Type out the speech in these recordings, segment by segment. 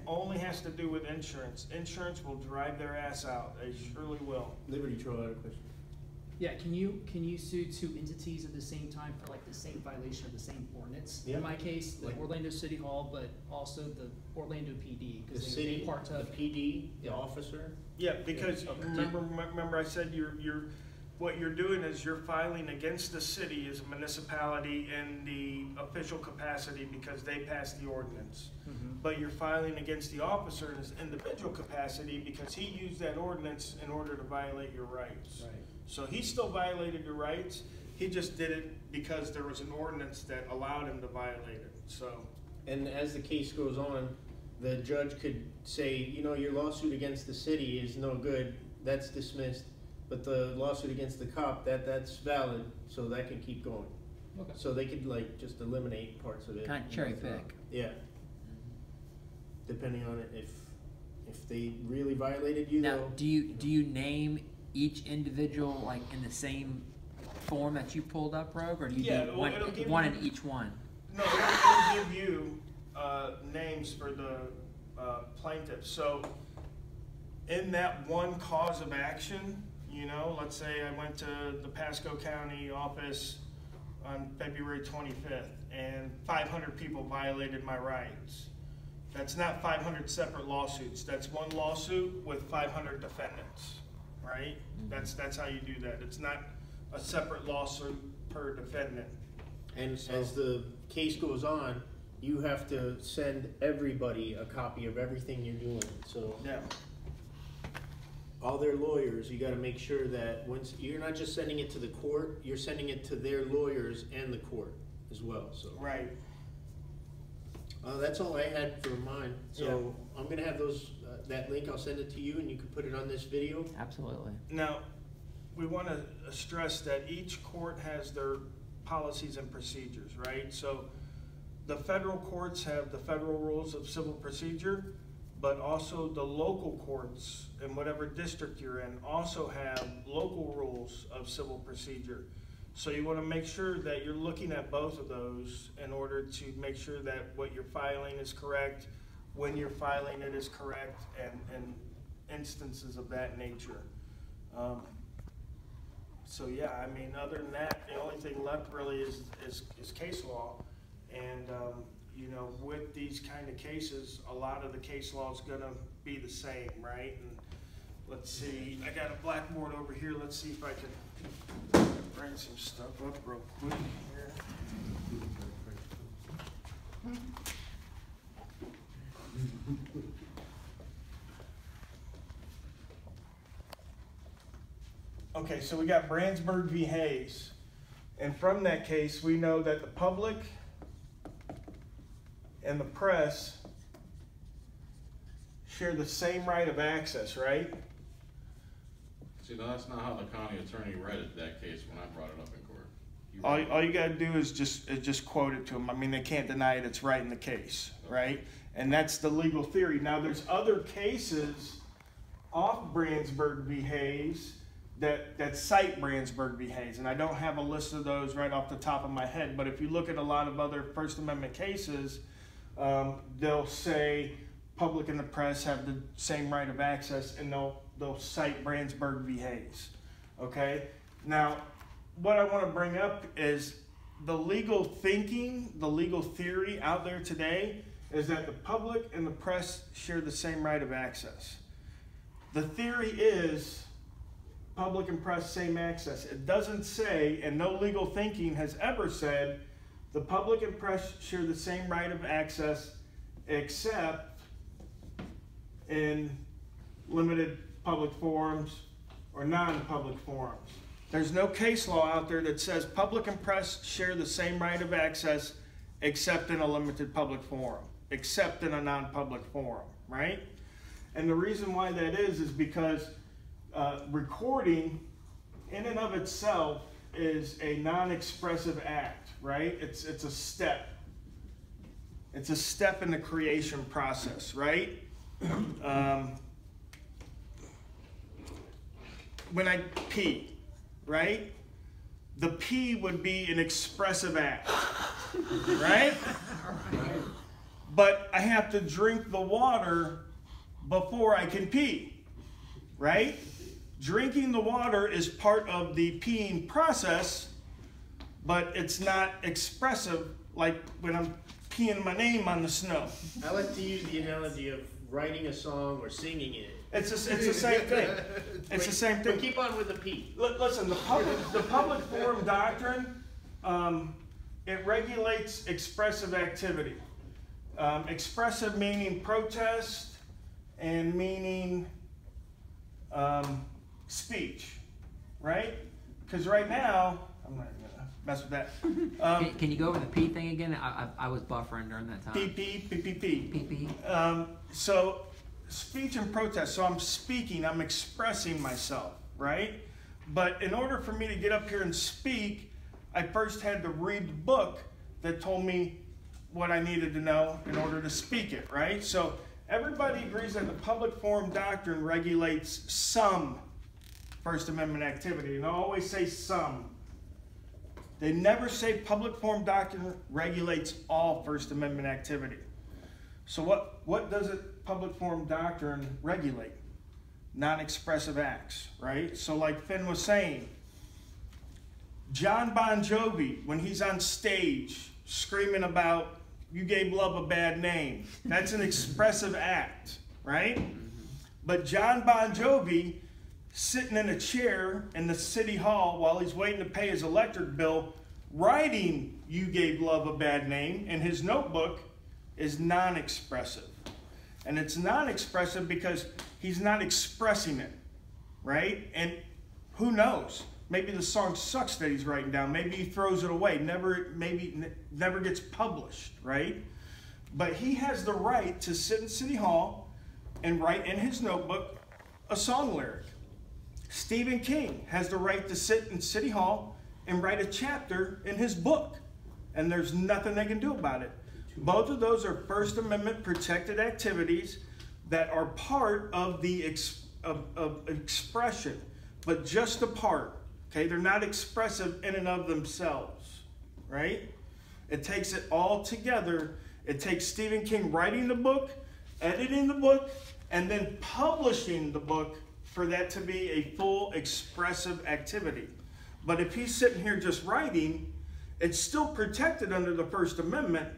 only has to do with insurance. Insurance will drive their ass out. They surely will. Liberty Troll had a question. Yeah, can you sue two entities at the same time for like the same violation of the same ordinance? Yeah. In my case, the Like- Orlando City Hall, but also the Orlando PD, The because city, they're part the of. PD, the Yeah. officer. Yeah, because Okay. remember I said what you're doing is you're filing against the city as a municipality in the official capacity because they passed the ordinance. Mhm. But you're filing against the officer in his individual capacity because he used that ordinance in order to violate your rights. Right. So he still violated your rights, he just did it because there was an ordinance that allowed him to violate it, so. And as the case goes on, the judge could say, you know, your lawsuit against the city is no good, that's dismissed. But the lawsuit against the cop, that's valid, so that can keep going. Okay. So they could like just eliminate parts of it. Kind of cherry pick. Yeah. Depending on it, if they really violated you, Now, though. do you name each individual like in the same form that you pulled up, Rogue, or do you Yeah, do well, it'll give one you- in each one? No, it'll give you names for the plaintiffs. So in that one cause of action, you know, let's say I went to the Pasco County office on February 25th and 500 people violated my rights. That's not 500 separate lawsuits. That's one lawsuit with 500 defendants, right? That's how you do that. It's not a separate lawsuit per defendant. And as the case goes on, you have to send everybody a copy of everything you're doing. So Yeah. all their lawyers, you got to make sure that once you're not just sending it to the court, you're sending it to their lawyers and the court as well. So Right. that's all I had for mine. So I'm gonna have those that link. I'll send it to you, and you can put it on this video. Absolutely. Now, we want to stress that each court has their policies and procedures, right? So the federal courts have the federal rules of civil procedure, but also the local courts in whatever district you're in also have local rules of civil procedure. So you want to make sure that you're looking at both of those in order to make sure that what you're filing is correct, when you're filing it is correct, and instances of that nature. So yeah, I mean, other than that, the only thing left really is case law. And you know, with these kind of cases, a lot of the case law is gonna be the same, right? And let's see, I got a blackboard over here. Let's see if I can bring some stuff up real quick here. Okay, so we got Brandsburg v. Hayes. And from that case, we know that the public and the press share the same right of access, right? See, no, that's not how the county attorney read it, that case, when I brought it up in court. All you gotta do is just quote it to them. I mean, they can't deny it, it's right in the case, right? And that's the legal theory. Now, there's other cases off Brandsburg v. Hayes that cite Brandsburg v. Hayes, and I don't have a list of those right off the top of my head, but if you look at a lot of other First Amendment cases, they'll say public and the press have the same right of access, and they'll cite Brandsburg v. Hayes, okay? Now, what I want to bring up is the legal thinking, the legal theory out there today is that the public and the press share the same right of access. The theory is public and press same access. It doesn't say, and no legal thinking has ever said, the public and press share the same right of access except in limited public forums or non-public forums. There's no case law out there that says public and press share the same right of access except in a limited public forum, except in a non-public forum, right? And the reason why that is because recording in and of itself is a non-expressive act, right? It's a step. It's a step in the creation process, right? When I pee, right? The pee would be an expressive act, right? but I have to drink the water before I can pee, right? Drinking the water is part of the peeing process, but it's not expressive like when I'm peeing my name on the snow. I like to use the analogy of writing a song or singing it. It's the same thing. It's the same But thing. keep on with the P. Listen, the public forum doctrine, it regulates expressive activity. Expressive meaning protest and meaning speech, right? Because right now, I'm not gonna mess with that. Can you go over the P thing again? I was buffering during that time. PP. PP. So speech and protest, so I'm speaking, I'm expressing myself, right? But in order for me to get up here and speak, I first had to read the book that told me what I needed to know in order to speak it, right? So everybody agrees that the public forum doctrine regulates some First Amendment activity, and I always say some. They never say public forum doctrine regulates all First Amendment activity. So what does it public forum doctrine regulate? Non-expressive acts, right? So like Finn was saying, John Bon Jovi, when he's on stage screaming about you gave love a bad name, that's an expressive act, right? But John Bon Jovi sitting in a chair in the city hall while he's waiting to pay his electric bill, writing you gave love a bad name in his notebook is non-expressive. And it's non-expressive because he's not expressing it, right? And who knows? Maybe the song sucks that he's writing down. Maybe he throws it away. Never gets published, right? But he has the right to sit in City Hall and write in his notebook a song lyric. Stephen King has the right to sit in City Hall and write a chapter in his book. And there's nothing they can do about it. Both of those are First Amendment protected activities that are part of the expression, but just a part. Okay, they're not expressive in and of themselves, right? It takes it all together. It takes Stephen King writing the book, editing the book, and then publishing the book for that to be a full expressive activity. But if he's sitting here just writing, it's still protected under the First Amendment,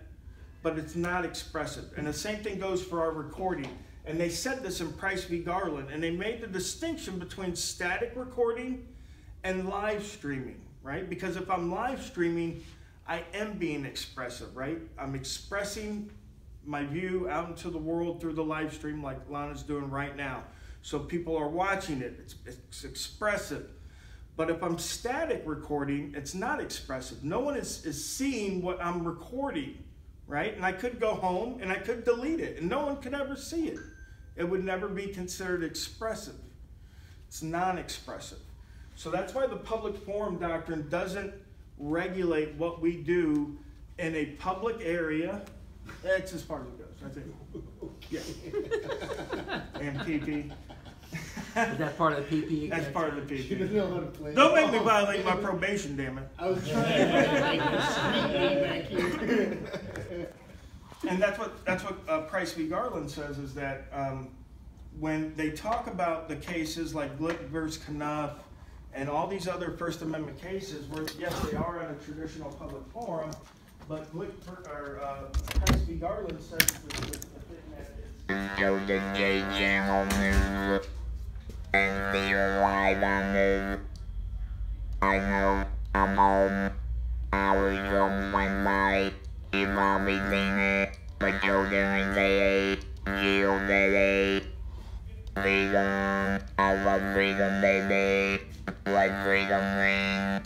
but it's not expressive. And the same thing goes for our recording. And they said this in Price v. Garland, and they made the distinction between static recording and live streaming, right? Because if I'm live streaming, I am being expressive, right? I'm expressing my view out into the world through the live stream like Lana's doing right now. So people are watching it, it's expressive. But if I'm static recording, it's not expressive. No one is seeing what I'm recording, right? And I could go home and I could delete it and no one could ever see it. It would never be considered expressive. It's non-expressive. So that's why the public forum doctrine doesn't regulate what we do in a public area. That's as far as it goes, I think. Yeah. And PP. Is that part of the PP? That's part of the She doesn't PP. know how to play. Don't make me violate my probation, damn it. I was trying to like the street name back here. And that's what Price v. Garland says is that when they talk about the cases like Glick versus Knuth and all these other First Amendment cases, where yes, they are on a traditional public forum, but Glick or Price v. Garland says the thing that Go to JJ on news and be alive on news. I know I'm home. Hours on my mind. If I'll be leaning, but you're doing the yield the freedom. I love freedom, baby. Like freedom ring.